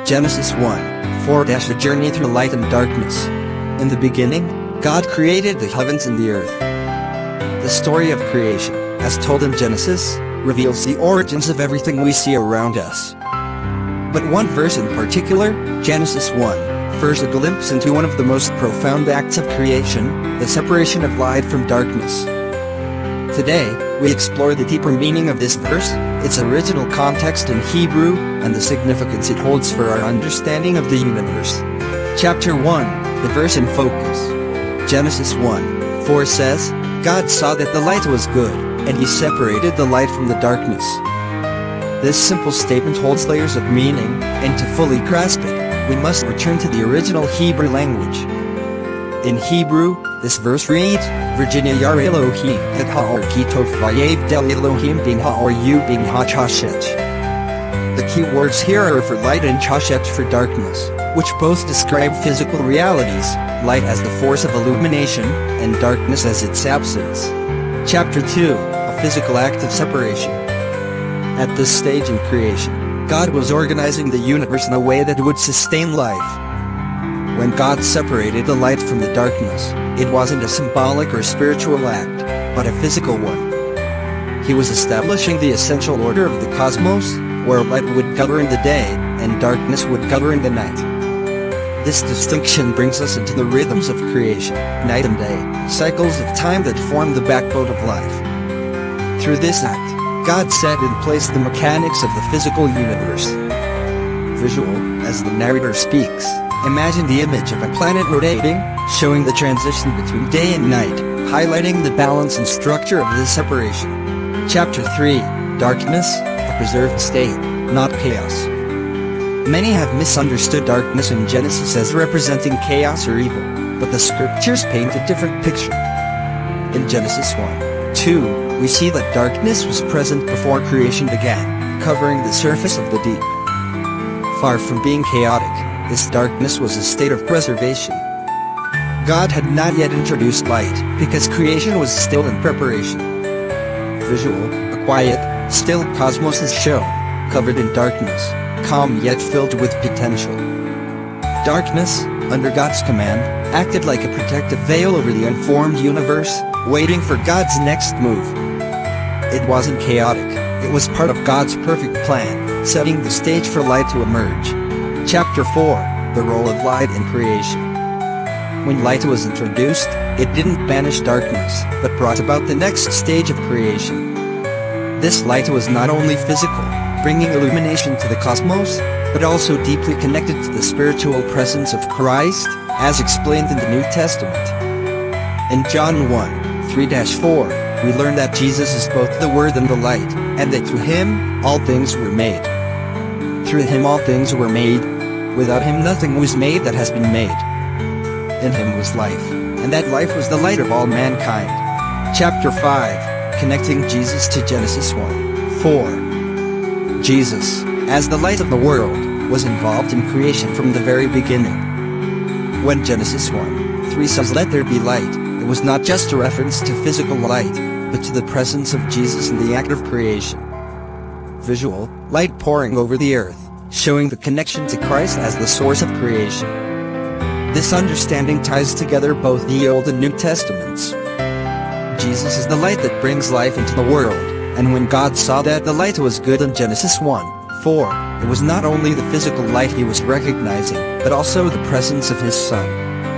Genesis 1:4 A journey through light and darkness. In the beginning, God created the heavens and the earth. The story of creation, as told in Genesis, reveals the origins of everything we see around us. But one verse in particular, Genesis 1, offers a glimpse into one of the most profound acts of creation, the separation of light from darkness. Today, we explore the deeper meaning of this verse, its original context in Hebrew, and the significance it holds for our understanding of the universe. Chapter 1, the verse in focus. Genesis 1:4 says, God saw that the light was good, and he separated the light from the darkness. This simple statement holds layers of meaning, and to fully grasp it, we must return to the original Hebrew language. In Hebrew, this verse reads, Virginia Yar Elohim et ha'or kitov vayev del Elohim bin ha'or yu bin ha'chashet. The key words here are for light and chashet for darkness, which both describe physical realities, light as the force of illumination, and darkness as its absence. Chapter 2, a physical act of separation. At this stage in creation, God was organizing the universe in a way that would sustain life. When God separated the light from the darkness, it wasn't a symbolic or spiritual act, but a physical one. He was establishing the essential order of the cosmos, where light would govern the day, and darkness would govern the night. This distinction brings us into the rhythms of creation, night and day, cycles of time that form the backbone of life. Through this act, God set in place the mechanics of the physical universe. Visual, as the narrator speaks, imagine the image of a planet rotating, showing the transition between day and night, highlighting the balance and structure of this separation. Chapter 3, Darkness, a preserved state, not chaos. Many have misunderstood darkness in Genesis as representing chaos or evil, but the scriptures paint a different picture. In Genesis 1:2, we see that darkness was present before creation began, covering the surface of the deep. Far from being chaotic, this darkness was a state of preservation. God had not yet introduced light, because creation was still in preparation. Visual, a quiet, still cosmos is shown, covered in darkness, calm yet filled with potential. Darkness, under God's command, acted like a protective veil over the unformed universe, waiting for God's next move. It wasn't chaotic, it was part of God's perfect plan, setting the stage for light to emerge. Chapter 4, the role of light in creation. When light was introduced, it didn't banish darkness, but brought about the next stage of creation. This light was not only physical, bringing illumination to the cosmos, but also deeply connected to the spiritual presence of Christ, as explained in the New Testament. In John 1:3-4, we learn that Jesus is both the Word and the light, and that through him, all things were made. Through him all things were made. Without him nothing was made that has been made. In him was life, and that life was the light of all mankind. Chapter 5, connecting Jesus to Genesis 1:4. Jesus, as the light of the world, was involved in creation from the very beginning. When Genesis 1:3 says let there be light, it was not just a reference to physical light, but to the presence of Jesus in the act of creation. Visual, light pouring over the earth, showing the connection to Christ as the source of creation. This understanding ties together both the Old and New Testaments. Jesus is the light that brings life into the world, and when God saw that the light was good in Genesis 1:4, it was not only the physical light he was recognizing, but also the presence of his Son.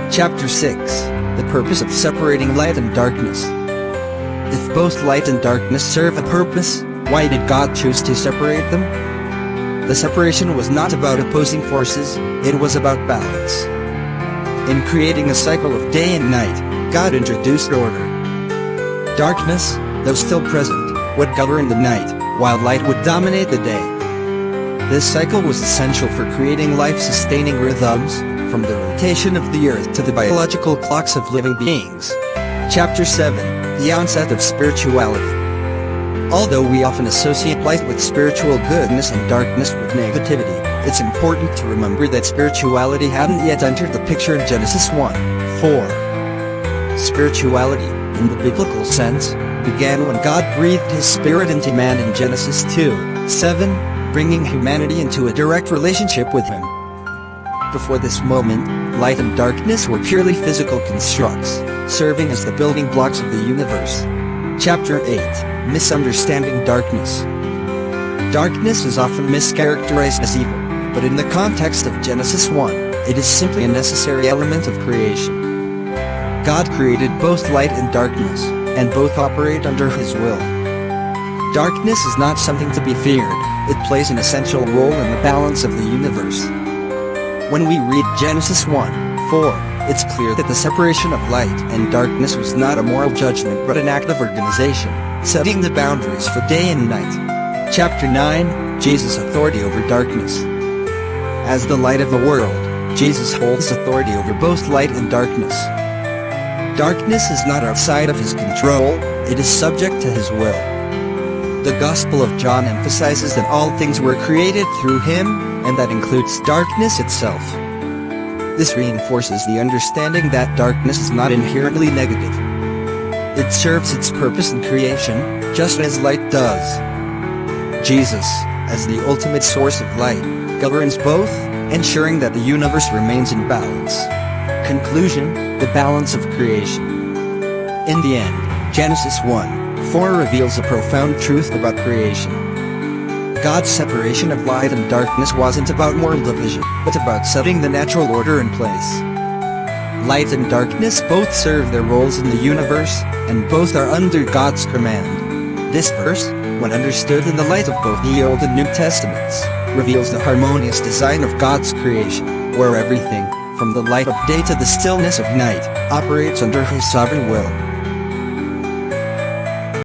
Chapter 6, the purpose of separating light and darkness. If both light and darkness serve a purpose, why did God choose to separate them? The separation was not about opposing forces, it was about balance. In creating a cycle of day and night, God introduced order. Darkness, though still present, would govern the night, while light would dominate the day. This cycle was essential for creating life-sustaining rhythms, from the rotation of the earth to the biological clocks of living beings. Chapter 7, the onset of spirituality. Although we often associate light with spiritual goodness and darkness with negativity, it's important to remember that spirituality hadn't yet entered the picture in Genesis 1:4. Spirituality, in the biblical sense, began when God breathed his spirit into man in Genesis 2:7. bringing humanity into a direct relationship with Him. Before this moment, light and darkness were purely physical constructs, serving as the building blocks of the universe. Chapter 8, Misunderstanding Darkness. Darkness is often mischaracterized as evil, but in the context of Genesis 1, it is simply a necessary element of creation. God created both light and darkness, and both operate under His will. Darkness is not something to be feared, it plays an essential role in the balance of the universe. When we read Genesis 1:4, it's clear that the separation of light and darkness was not a moral judgment but an act of organization, setting the boundaries for day and night. Chapter 9, Jesus' authority over darkness. As the light of the world, Jesus holds authority over both light and darkness. Darkness is not outside of His control, it is subject to His will. The Gospel of John emphasizes that all things were created through Him, and that includes darkness itself. This reinforces the understanding that darkness is not inherently negative. It serves its purpose in creation, just as light does. Jesus, as the ultimate source of light, governs both, ensuring that the universe remains in balance. Conclusion: the balance of creation. In the end, Genesis 1:4 reveals a profound truth about creation. God's separation of light and darkness wasn't about moral division, but about setting the natural order in place. Light and darkness both serve their roles in the universe, and both are under God's command. This verse, when understood in the light of both the Old and New Testaments, reveals the harmonious design of God's creation, where everything, from the light of day to the stillness of night, operates under His sovereign will.